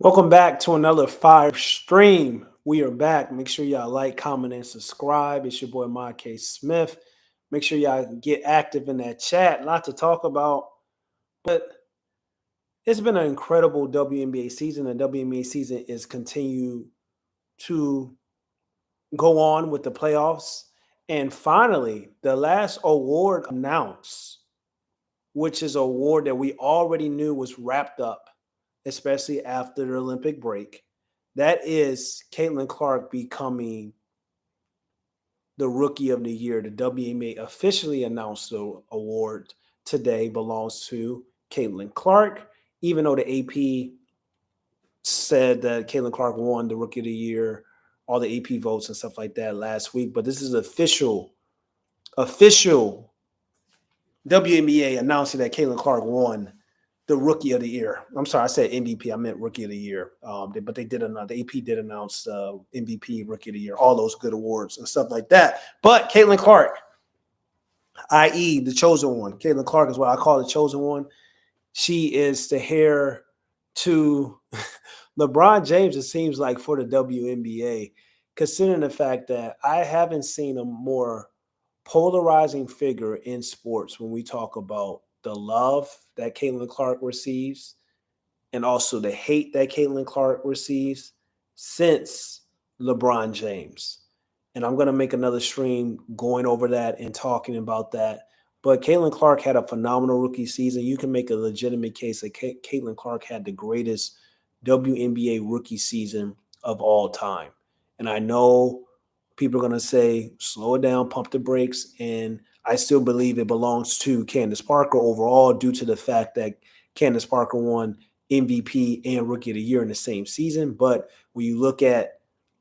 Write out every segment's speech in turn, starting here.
Welcome back to another fire stream. We are back. Make sure y'all like, comment, and subscribe. It's your boy, Ma K. Smith. Make sure y'all get active in that chat. A lot to talk about, but it's been an incredible WNBA season. The WNBA season is continue to go on with the playoffs. And finally, the last award announced, which is an award that we already knew was wrapped up, especially after the Olympic break. That is Caitlin Clark becoming the Rookie of the Year. The WNBA officially announced the award today belongs to Caitlin Clark, even though the AP said that Caitlin Clark won the Rookie of the Year, all the AP votes and stuff like that last week. But this is official WNBA announcing that Caitlin Clark won the Rookie of the Year. I'm sorry, I said MVP. I meant Rookie of the Year. But they did announce, the AP did announce MVP, Rookie of the Year, all those good awards and stuff like that. But Caitlin Clark, i.e., the chosen one. Caitlin Clark is what I call the chosen one. She is the heir to LeBron James, it seems like, for the WNBA, considering the fact that I haven't seen a more polarizing figure in sports when we talk about the love that Caitlin Clark receives and also the hate that Caitlin Clark receives since LeBron James. And I'm going to make another stream going over that and talking about that. But Caitlin Clark had a phenomenal rookie season. You can make a legitimate case that Caitlin Clark had the greatest WNBA rookie season of all time. And I know people are going to say, slow it down, pump the brakes. And I still believe it belongs to Candace Parker overall due to the fact that Candace Parker won MVP and Rookie of the Year in the same season. But when you look at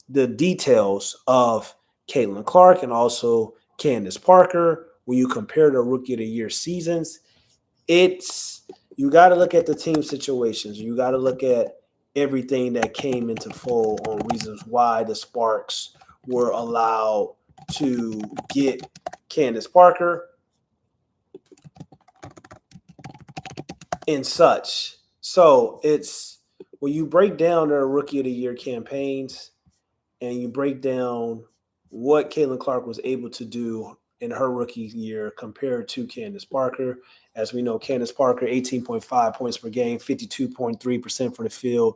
the details of Caitlin Clark and also Candace Parker, when you compare the Rookie of the Year seasons, you got to look at the team situations. You got to look at everything that came into fold on reasons why the Sparks were allowed to get Candace Parker and such. So it's when you break down their Rookie of the Year campaigns and you break down what Caitlin Clark was able to do in her rookie year compared to Candace Parker. As we know, Candace Parker, 18.5 points per game, 52.3% from the field,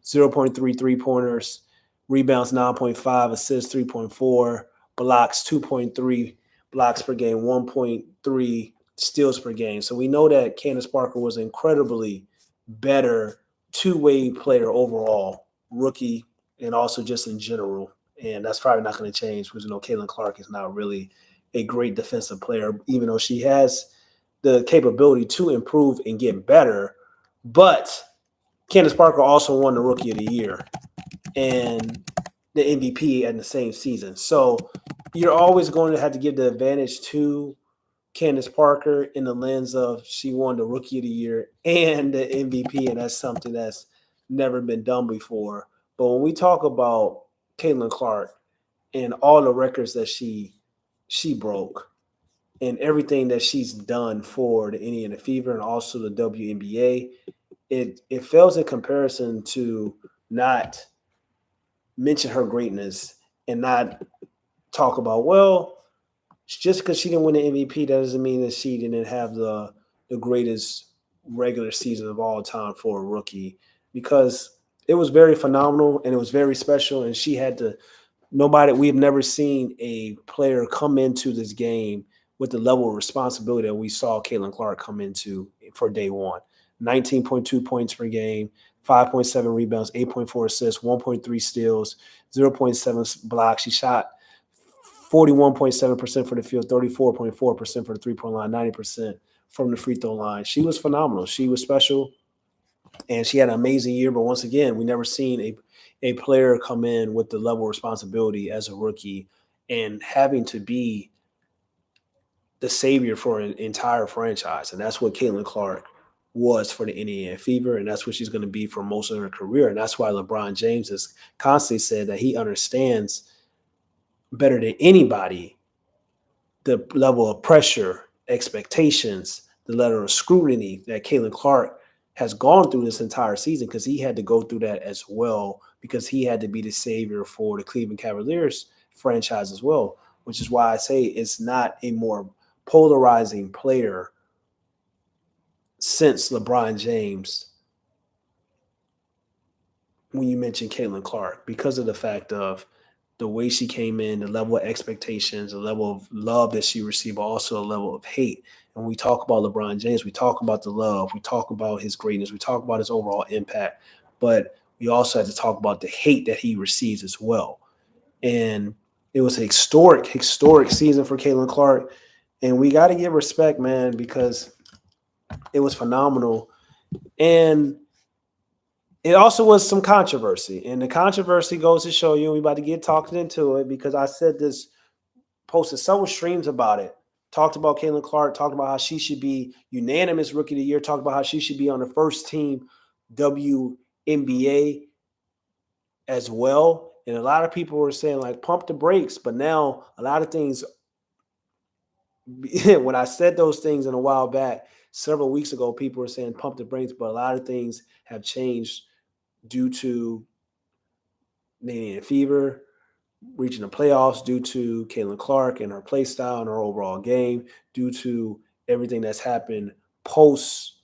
0.3 3-pointers, rebounds 9.5, assists 3.4, blocks 2.3 blocks per game, 1.3 steals per game. So we know that Candace Parker was an incredibly better two-way player overall, rookie and also just in general. And that's probably not going to change because, Caitlin Clark is not really a great defensive player, even though she has the capability to improve and get better. But Candace Parker also won the Rookie of the Year and the MVP in the same season. So you're always going to have to give the advantage to Candace Parker in the lens of she won the Rookie of the Year and the MVP, and that's something that's never been done before. But when we talk about Caitlin Clark and all the records that she broke and everything that she's done for the Indiana Fever and also the WNBA, it fails in comparison to not mention her greatness and not talk about, well, just because she didn't win the MVP, that doesn't mean that she didn't have the greatest regular season of all time for a rookie, because it was very phenomenal and it was very special. And she had to we've never seen a player come into this game with the level of responsibility that we saw Caitlin Clark come into for day one. 19.2 points per game, 5.7 rebounds, 8.4 assists, 1.3 steals, 0.7 blocks. She shot 41.7% for the field, 34.4% for the three-point line, 90% from the free throw line. She was phenomenal. She was special, and she had an amazing year. But once again, we never seen a player come in with the level of responsibility as a rookie and having to be the savior for an entire franchise. And that's what Caitlin Clark was for the Indiana Fever, and that's what she's going to be for most of her career. And that's why LeBron James has constantly said that he understands better than anybody the level of pressure, expectations, the level of scrutiny that Caitlin Clark has gone through this entire season because he had to go through that as well because he had to be the savior for the Cleveland Cavaliers franchise as well, which is why I say it's not a more polarizing player since LeBron James when you mention Caitlin Clark because of the fact of the way she came in, the level of expectations, the level of love that she received, but also a level of hate. And when we talk about LeBron James, we talk about the love, we talk about his greatness, we talk about his overall impact, but we also have to talk about the hate that he receives as well. And it was an historic season for Caitlin Clark. And we got to give respect, man, because it was phenomenal. And it also was some controversy. And the controversy goes to show you, we about to get talking into it because I said this, posted several streams about it, talked about Caitlin Clark, talked about how she should be unanimous rookie of the year, talked about how she should be on the first team WNBA as well. And a lot of people were saying, like, pump the brakes. But now a lot of things, when I said those things in a while back, several weeks ago, people were saying pump the brakes. But a lot of things have changed due to Canadian Fever reaching the playoffs, due to Caitlin Clark and her play style and her overall game, due to everything that's happened post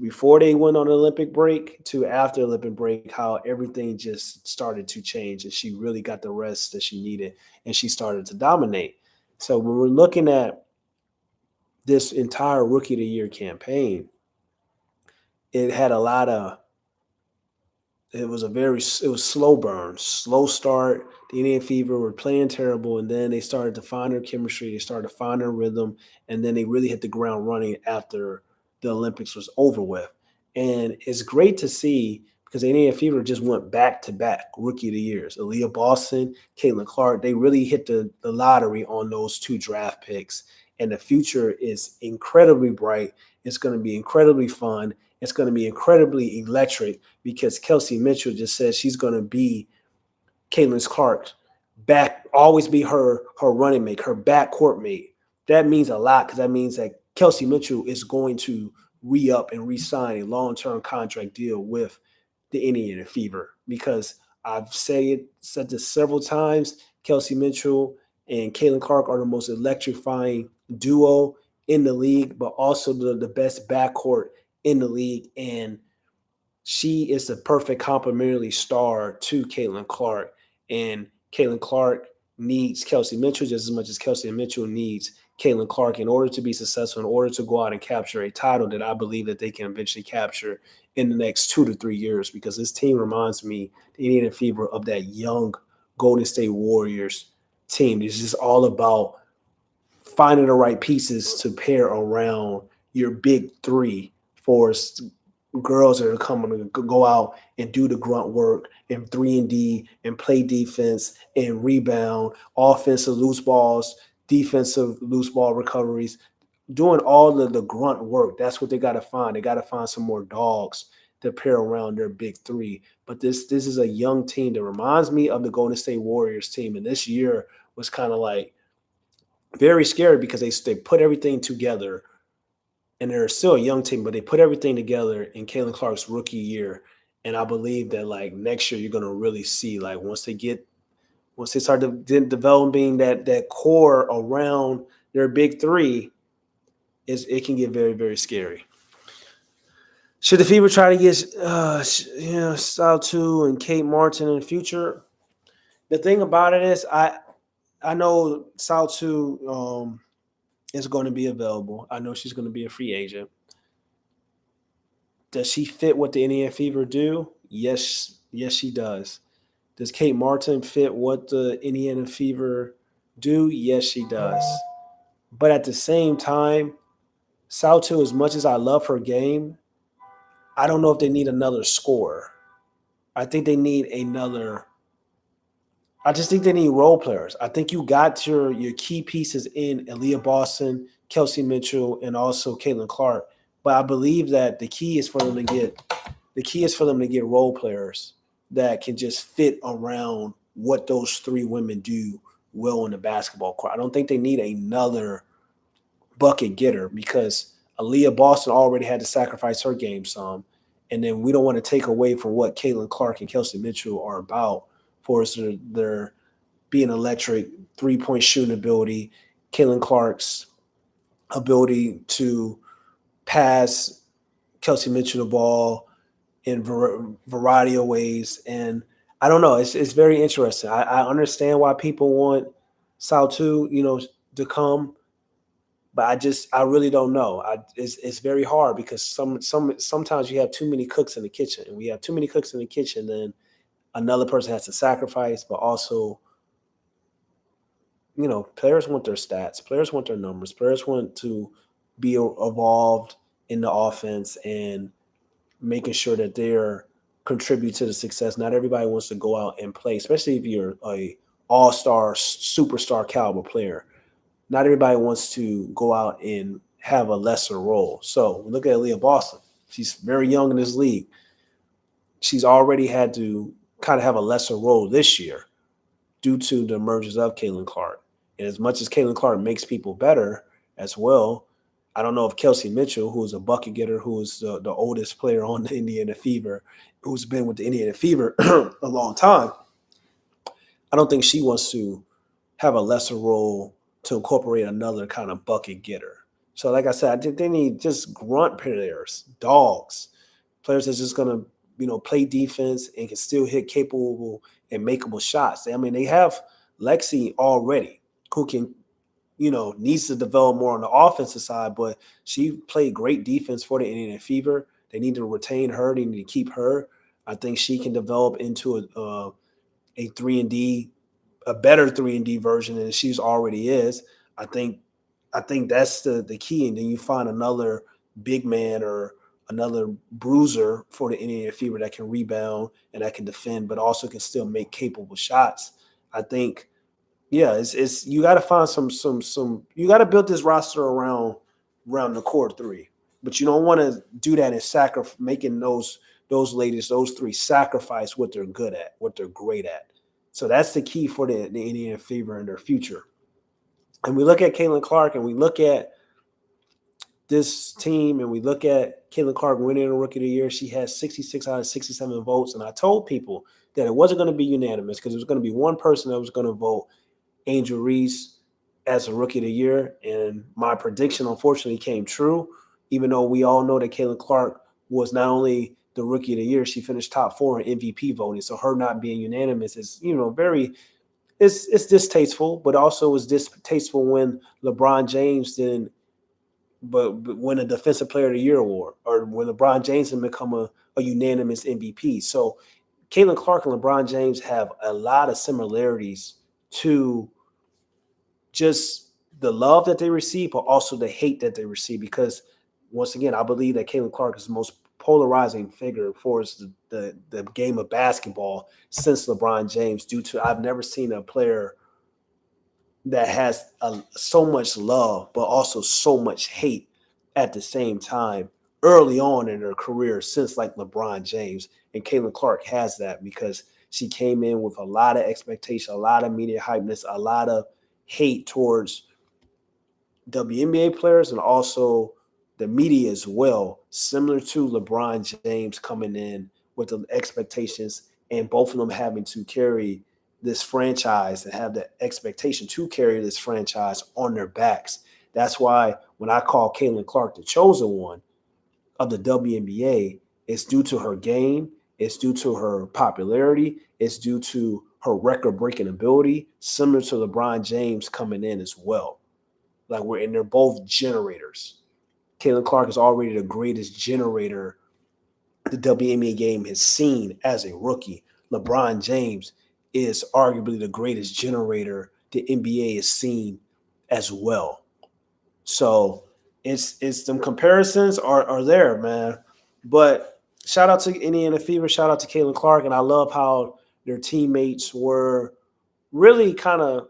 before they went on the Olympic break to after Olympic break, how everything just started to change and she really got the rest that she needed and she started to dominate. So when we're looking at this entire Rookie of the Year campaign, it had a lot of it was slow burn, slow start. The Indian Fever were playing terrible, and then they started to find their chemistry, they started to find their rhythm, and then they really hit the ground running after the Olympics was over with. And it's great to see because the Indian Fever just went back to back Rookie of the Years. Aaliyah Boston, Caitlin Clark, they really hit the lottery on those two draft picks. And the future is incredibly bright. It's going to be incredibly fun. It's going to be incredibly electric because Kelsey Mitchell just said she's going to be Caitlin Clark's back, always be her running mate, her backcourt mate. That means a lot because that means that Kelsey Mitchell is going to re-up and re-sign a long-term contract deal with the Indiana Fever because I've said this several times. Kelsey Mitchell and Caitlin Clark are the most electrifying duo in the league, but also the best backcourt in the league. And she is the perfect complementary star to Caitlin Clark. And Caitlin Clark needs Kelsey Mitchell just as much as Kelsey Mitchell needs Caitlin Clark in order to be successful, in order to go out and capture a title that I believe that they can eventually capture in the next 2 to 3 years, because this team reminds me, the Indiana Fever, of that young Golden State Warriors team. It's just all about finding the right pieces to pair around your big three for girls that are coming to go out and do the grunt work and 3-and-D and play defense and rebound, offensive loose balls, defensive loose ball recoveries, doing all of the grunt work. That's what they got to find. They got to find some more dogs to pair around their big three. But this is a young team that reminds me of the Golden State Warriors team. And this year was kind of like very scary because they put everything together, and they're still a young team, but they put everything together in Caitlin Clark's rookie year. And I believe that like next year you're gonna really see, like, once they start developing that core around their big three, it can get very, very scary. Should the Fever try to get Style 2 and Kate Martin in the future? The thing about it is I know Style 2 is going to be available. I know she's going to be a free agent. Does she fit what the Indiana Fever do? Yes, she does. Does Kate Martin fit what the Indiana Fever do? Yes, she does. But at the same time, Salto, as much as I love her game, I don't know if they need another scorer. I think they need another. I just think they need role players. I think you got your key pieces in Aaliyah Boston, Kelsey Mitchell, and also Caitlin Clark. But I believe that the key is for them to get role players that can just fit around what those three women do well in the basketball court. I don't think they need another bucket getter because Aaliyah Boston already had to sacrifice her game some. And then we don't want to take away from what Caitlin Clark and Kelsey Mitchell are about for us their being electric, 3-point shooting ability, Caitlin Clark's ability to pass Kelsey Mitchell the ball in variety of ways. And I don't know, it's very interesting. I understand why people want Sautu, to come, but I really don't know. It's very hard because sometimes you have too many cooks in the kitchen, and we have too many cooks in the kitchen, then another person has to sacrifice. But also, players want their stats, players want their numbers, players want to be evolved in the offense and making sure that they're contribute to the success. Not everybody wants to go out and play, especially if you're a all-star, superstar caliber player. Not everybody wants to go out and have a lesser role. So look at Leah Boston. She's very young in this league. She's already had to kind of have a lesser role this year due to the emergence of Caitlin Clark. And as much as Caitlin Clark makes people better as well, I don't know if Kelsey Mitchell, who is a bucket getter, who is the oldest player on the Indiana Fever, who's been with the Indiana Fever a long time, I don't think she wants to have a lesser role to incorporate another kind of bucket getter. So, like I said, I think they need just grunt players, dogs, players that's just gonna, play defense and can still hit capable and makeable shots. I mean, they have Lexi already, who can, needs to develop more on the offensive side, but she played great defense for the Indiana Fever. They need to retain her. They need to keep her. I think she can develop into a 3-and-D, a better 3-and-D version than she's already is. I think that's the key. And then you find another big man or another bruiser for the Indiana Fever that can rebound and that can defend, but also can still make capable shots. I think, yeah, it's you got to find some you got to build this roster around the core three, but you don't want to do that and making those ladies, those three, sacrifice what they're good at, what they're great at. So that's the key for the Indiana Fever in their future. And we look at Caitlin Clark and we look at this team and we look at Caitlin Clark winning the Rookie of the Year. She has 66 out of 67 votes. And I told people that it wasn't going to be unanimous because there was going to be one person that was going to vote Angel Reese as a Rookie of the Year. And my prediction, unfortunately, came true, even though we all know that Caitlin Clark was not only the Rookie of the Year, she finished top 4 in MVP voting. So her not being unanimous is, it's distasteful, but also was distasteful when LeBron James didn't but win a Defensive Player of the Year award, or when LeBron James didn't become a unanimous MVP. So Caitlin Clark and LeBron James have a lot of similarities to just the love that they receive, but also the hate that they receive. Because once again, I believe that Caitlin Clark is the most polarizing figure for the game of basketball since LeBron James. Due to I've never seen a player that has so much love, but also so much hate at the same time early on in her career since like LeBron James. And Caitlin Clark has that because she came in with a lot of expectation, a lot of media hypeness, a lot of hate towards WNBA players and also the media as well, similar to LeBron James coming in with the expectations and both of them having to carry this franchise and have the expectation to carry this franchise on their backs. That's why when I call Caitlin Clark the chosen one of the WNBA, it's due to her game, it's due to her popularity, it's due to her record-breaking ability, similar to LeBron James coming in as well. They're both generators. Caitlin Clark is already the greatest generator the WNBA game has seen as a rookie. LeBron James is arguably the greatest generator the NBA has seen as well. So it's them comparisons are there, man. But shout out to Indiana Fever, shout out to Caitlin Clark, and I love how their teammates were really kind of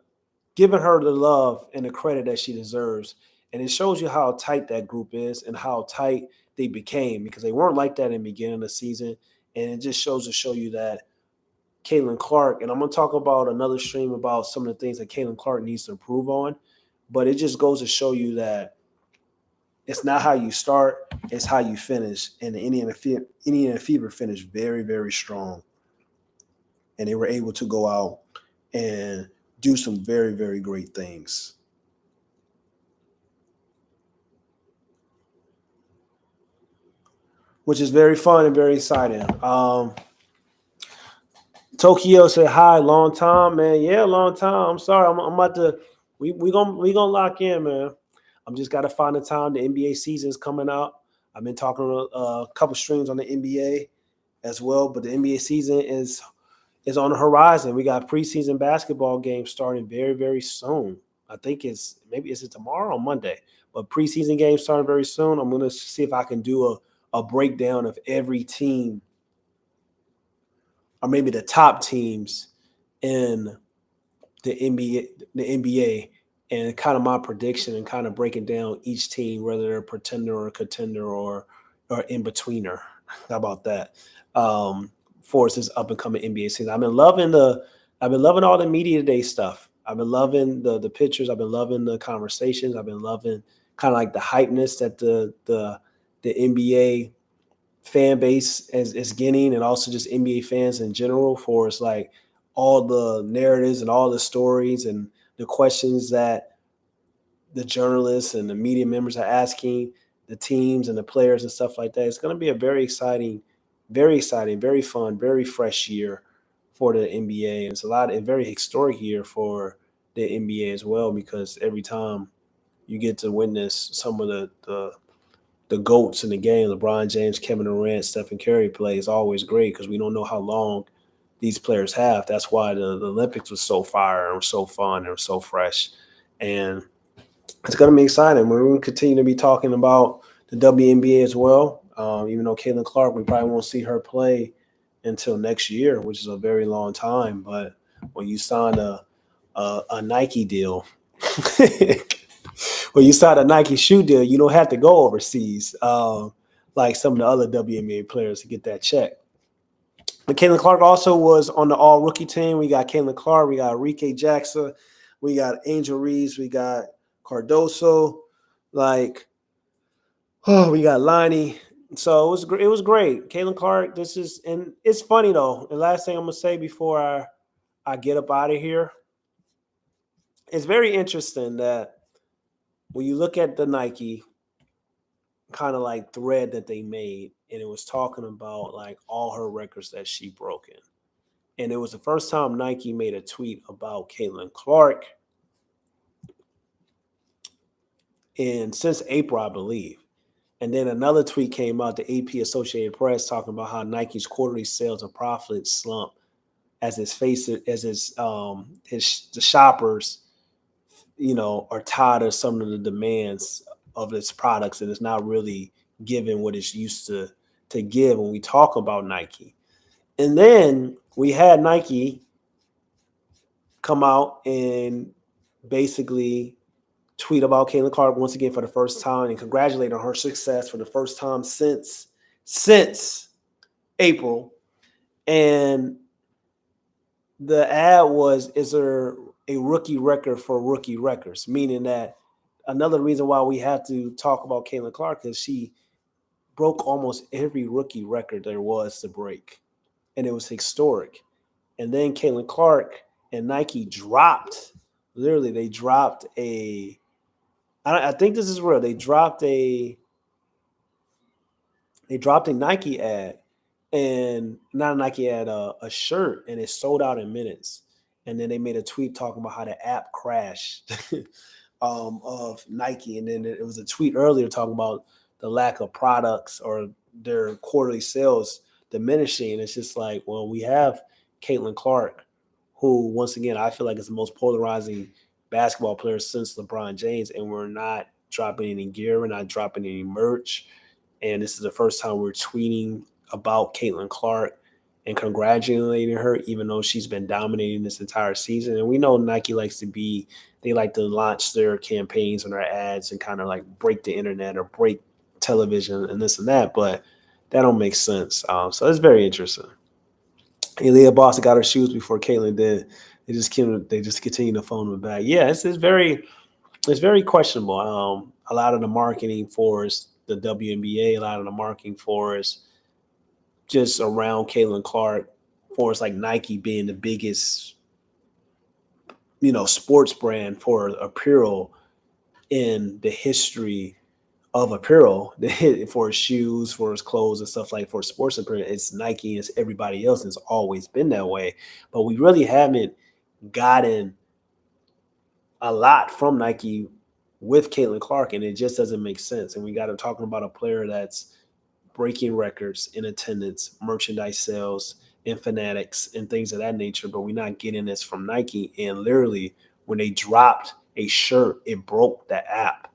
giving her the love and the credit that she deserves. And it shows you how tight that group is and how tight they became because they weren't like that in the beginning of the season. And it just shows to show you that Caitlin Clark, and I'm going to talk about another stream about some of the things that Caitlin Clark needs to improve on, but it just goes to show you that It's not how you start, it's how you finish. And the Indiana Fever finished very, very strong. And they were able to go out and do some very, very great things. Which is very fun and very exciting. Tokyo said hi, long time, man. Yeah, long time. I'm sorry. I'm about to we gonna lock in, man. I'm just gotta find the time. The NBA season is coming out. I've been talking to a couple streams on the NBA as well, but the NBA season is on the horizon. We got preseason basketball games starting very, very soon. I think is it tomorrow or Monday? But preseason games starting very soon. I'm gonna see if I can do a breakdown of every team or maybe the top teams in the NBA, and kind of my prediction and kind of breaking down each team, whether they're a pretender or a contender or in betweener. How about that? For this up and coming NBA season, I've been loving all the media day stuff. I've been loving the pictures. I've been loving the conversations. I've been loving kind of like the hypeness that the NBA fan base is getting, and also just NBA fans in general, for it's like all the narratives and all the stories and the questions that the journalists and the media members are asking the teams and the players and stuff like that. It's going to be a very exciting, very fun, very fresh year for the NBA. And it's a very historic year for the NBA as well, because every time you get to witness some of the goats in the game, LeBron James, Kevin Durant, Stephen Curry play, is always great because we don't know how long these players have. That's why the Olympics was so fire and was so fun and so fresh. And it's going to be exciting. We're going to continue to be talking about the WNBA as well. Even though Caitlin Clark, we probably won't see her play until next year, which is a very long time. But when you sign a Nike deal, when you sign a Nike shoe deal, you don't have to go overseas like some of the other WNBA players to get that check. But Caitlin Clark also was on the all rookie team. We got Caitlin Clark, we got Enrique Jackson, we got Angel Reeves, we got Cardoso, like, oh, we got Lonnie. So it was great. Caitlin Clark, and it's funny though. The last thing I'm gonna say before I get up out of here, it's very interesting that when you look at the Nike kind of like thread that they made, and it was talking about like all her records that she broken. And it was the first time Nike made a tweet about Caitlin Clark since April, I believe. And then another tweet came out, the AP Associated Press, talking about how Nike's quarterly sales and profits slump as the shoppers, are tired of some of the demands of its products, and it's not really giving what it's used to give when we talk about Nike. And then we had Nike come out and basically tweet about Caitlin Clark once again for the first time and congratulate on her success for the first time since April. And the ad was, is there a rookie record for rookie records? Meaning that another reason why we have to talk about Caitlin Clark is she broke almost every rookie record there was to break. And it was historic. And then Caitlin Clark and Nike they dropped I think this is real. They dropped a Nike ad, and not a Nike ad, a shirt, and it sold out in minutes. And then they made a tweet talking about how the app crashed of Nike. And then it was a tweet earlier talking about the lack of products or their quarterly sales diminishing. And it's just like, well, we have Caitlin Clark, who, once again, I feel like is the most polarizing basketball player since LeBron James, and we're not dropping any gear, we're not dropping any merch. And this is the first time we're tweeting about Caitlin Clark and congratulating her, even though she's been dominating this entire season. And we know Nike they like to launch their campaigns and their ads and kind of like break the internet or break television and this and that, but that don't make sense. So it's very interesting. Aaliyah Boston got her shoes before Caitlin did. They just continue to phone them back. Yeah, it's very questionable. a lot of the marketing for is the WNBA, a lot of the marketing for is just around Caitlin Clark, for it's like Nike being the biggest, sports brand for apparel in the history of apparel, for his shoes, for his clothes and stuff, like for sports apparel. It's Nike, it's everybody else, and it's always been that way. But we really haven't gotten a lot from Nike with Caitlin Clark, and it just doesn't make sense. And we got to talking about a player that's breaking records in attendance, merchandise sales, and fanatics, and things of that nature. But we're not getting this from Nike. And literally, when they dropped a shirt, it broke the app.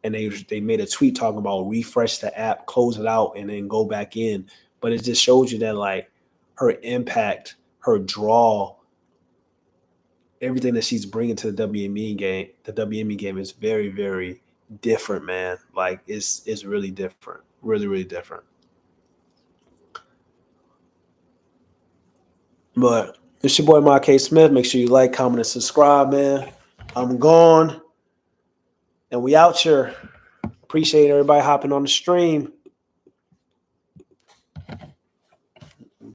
And they made a tweet talking about refresh the app, close it out, and then go back in. But it just shows you that, like, her impact, her draw, everything that she's bringing to the WNBA game is very, very different, man. Like, it's really different, really, really different. But it's your boy, Mark K. Smith. Make sure you like, comment, and subscribe, man. I'm gone, and we out here. Appreciate everybody hopping on the stream.